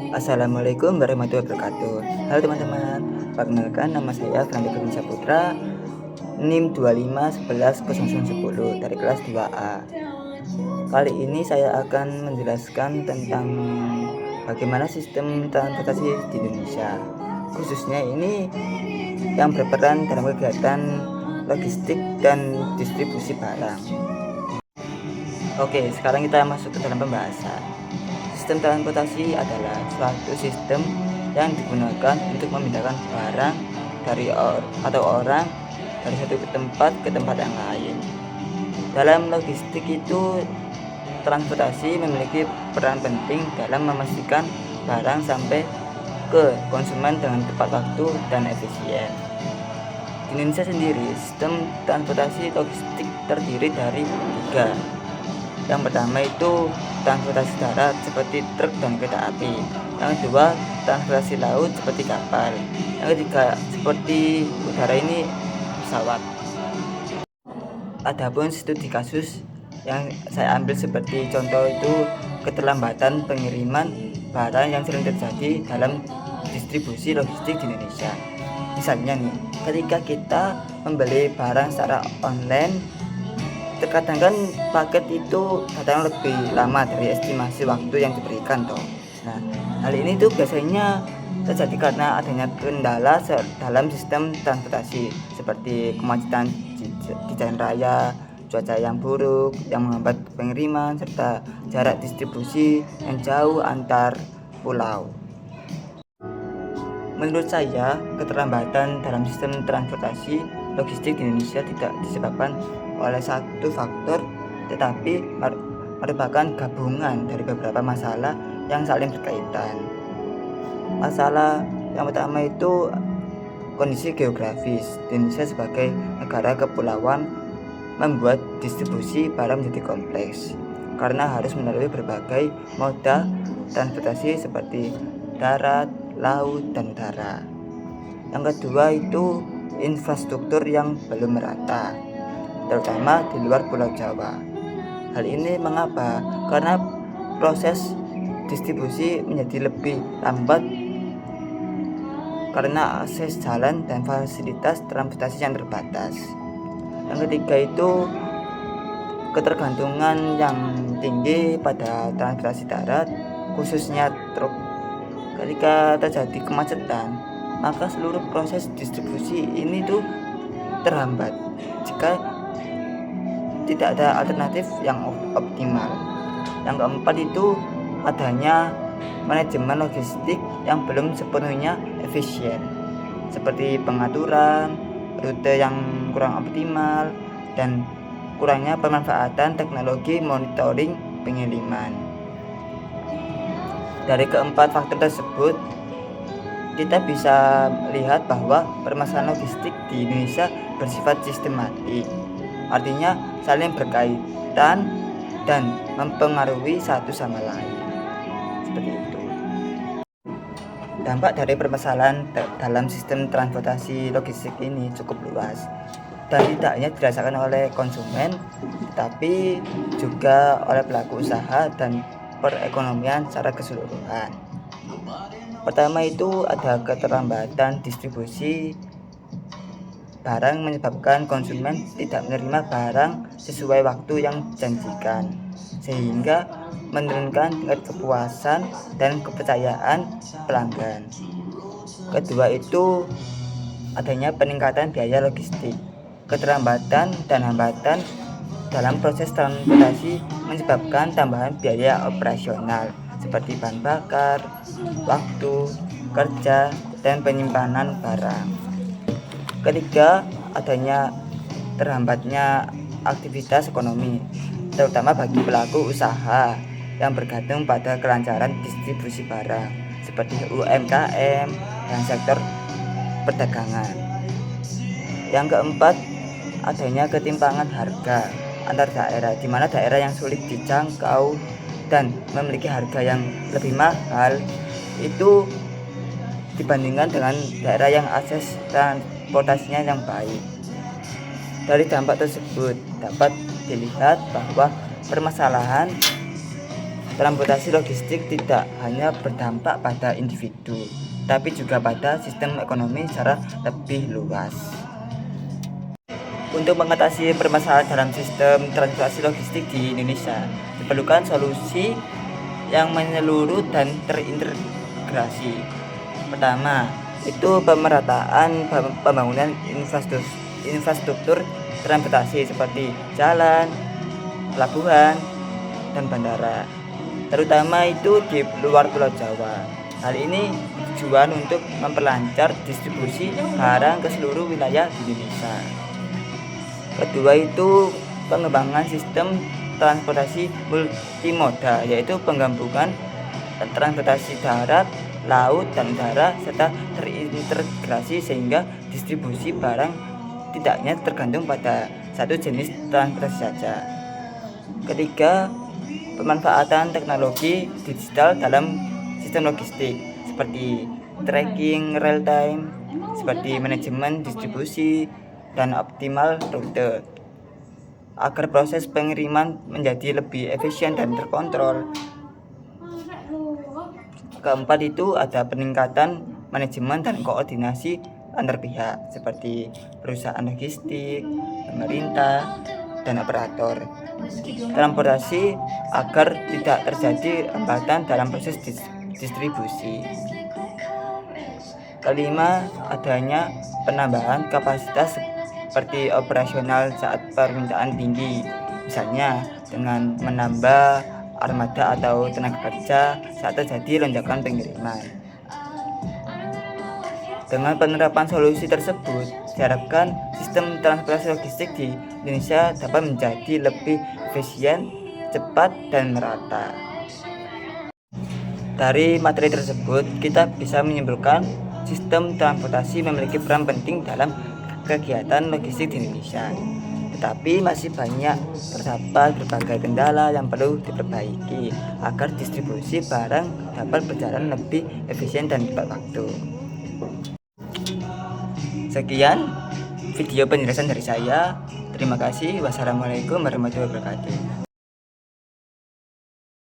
Assalamualaikum warahmatullahi wabarakatuh. Halo teman-teman, perkenalkan nama saya Frandy Kurnia Putra, NIM 25110010 dari kelas 2A. Kali ini saya akan menjelaskan tentang bagaimana sistem transportasi di Indonesia. Khususnya ini yang berperan dalam kegiatan logistik dan distribusi barang. Oke, sekarang kita masuk ke dalam pembahasan. Sistem transportasi adalah suatu sistem yang digunakan untuk memindahkan barang atau orang dari satu tempat ke tempat yang lain. Dalam logistik itu, transportasi memiliki peran penting dalam memastikan barang sampai ke konsumen dengan tepat waktu dan efisien. Di Indonesia sendiri, sistem transportasi logistik terdiri dari 3. Yang pertama itu transportasi darat seperti truk dan kereta api. Yang kedua, transportasi laut seperti kapal. Yang ketiga, seperti udara ini pesawat. Adapun studi kasus yang saya ambil seperti contoh itu keterlambatan pengiriman barang yang sering terjadi dalam distribusi logistik di Indonesia. Misalnya nih, ketika kita membeli barang secara online, terkadang kan paket itu kadang lebih lama dari estimasi waktu yang diberikan toh. Nah, hal ini tuh biasanya terjadi karena adanya kendala dalam sistem transportasi seperti kemacetan di jalan raya, cuaca yang buruk yang menghambat pengiriman, serta jarak distribusi yang jauh antar pulau. Menurut saya, keterlambatan dalam sistem transportasi logistik di Indonesia tidak disebabkan oleh satu faktor, tetapi merupakan gabungan dari beberapa masalah yang saling berkaitan. Masalah yang pertama itu kondisi geografis. Indonesia sebagai negara kepulauan membuat distribusi barang menjadi kompleks karena harus melalui berbagai moda transportasi seperti darat, laut, dan udara. Yang kedua itu infrastruktur yang belum merata, terutama di luar Pulau Jawa. Hal ini mengapa? Karena proses distribusi menjadi lebih lambat karena akses jalan dan fasilitas transportasi yang terbatas. Yang ketiga itu ketergantungan yang tinggi pada transportasi darat, khususnya truk. Ketika terjadi kemacetan, maka seluruh proses distribusi ini tuh terhambat jika tidak ada alternatif yang optimal. Yang keempat itu adanya manajemen logistik yang belum sepenuhnya efisien, seperti pengaturan rute yang kurang optimal dan kurangnya pemanfaatan teknologi monitoring pengiriman. Dari keempat faktor tersebut, kita bisa lihat bahwa permasalahan logistik di Indonesia bersifat sistematik, artinya saling berkaitan dan mempengaruhi satu sama lain. Seperti itu. Dampak dari permasalahan dalam sistem transportasi logistik ini cukup luas dan tidak hanya dirasakan oleh konsumen, tetapi juga oleh pelaku usaha dan perekonomian secara keseluruhan. Pertama itu ada keterlambatan distribusi barang menyebabkan konsumen tidak menerima barang sesuai waktu yang dijanjikan, sehingga menurunkan tingkat kepuasan dan kepercayaan pelanggan. Kedua itu adanya peningkatan biaya logistik. Keterlambatan dan hambatan dalam proses transportasi menyebabkan tambahan biaya operasional seperti bahan bakar, waktu kerja, dan penyimpanan barang. Ketiga, adanya terhambatnya aktivitas ekonomi, terutama bagi pelaku usaha yang bergantung pada kelancaran distribusi barang seperti UMKM dan sektor perdagangan. Yang keempat, adanya ketimpangan harga antar daerah, di mana daerah yang sulit dijangkau dan memiliki harga yang lebih mahal itu dibandingkan dengan daerah yang akses transportasinya yang baik. Dari dampak tersebut dapat dilihat bahwa permasalahan transportasi logistik tidak hanya berdampak pada individu, tapi juga pada sistem ekonomi secara lebih luas. Untuk mengatasi permasalahan dalam sistem transportasi logistik di Indonesia, diperlukan solusi yang menyeluruh dan terintegrasi. Pertama, itu pemerataan pembangunan infrastruktur transportasi seperti jalan, pelabuhan, dan bandara, terutama itu di luar Pulau Jawa. Hal ini tujuan untuk memperlancar distribusi barang ke seluruh wilayah di Indonesia. Kedua itu pengembangan sistem transportasi multimoda, yaitu penggabungan transportasi darat, laut, dan udara serta terintegrasi sehingga distribusi barang tidaknya tergantung pada satu jenis transportasi saja. Ketiga, pemanfaatan teknologi digital dalam sistem logistik seperti tracking real time, seperti manajemen distribusi dan optimal rute, agar proses pengiriman menjadi lebih efisien dan terkontrol. Keempat itu ada peningkatan manajemen dan koordinasi antar pihak seperti perusahaan logistik, pemerintah, dan operator transportasi agar tidak terjadi hambatan dalam proses distribusi. Kelima, adanya penambahan kapasitas seperti operasional saat permintaan tinggi, misalnya dengan menambah armada atau tenaga kerja saat terjadi lonjakan pengiriman. Dengan penerapan solusi tersebut, diharapkan sistem transportasi logistik di Indonesia dapat menjadi lebih efisien, cepat, dan merata. Dari materi tersebut, kita bisa menyimpulkan sistem transportasi memiliki peran penting dalam kegiatan logistik di Indonesia, tetapi masih banyak terdapat berbagai kendala yang perlu diperbaiki agar distribusi barang dapat berjalan lebih efisien dan tepat waktu. Sekian video penjelasan dari saya. Terima kasih. Wassalamualaikum warahmatullahi wabarakatuh.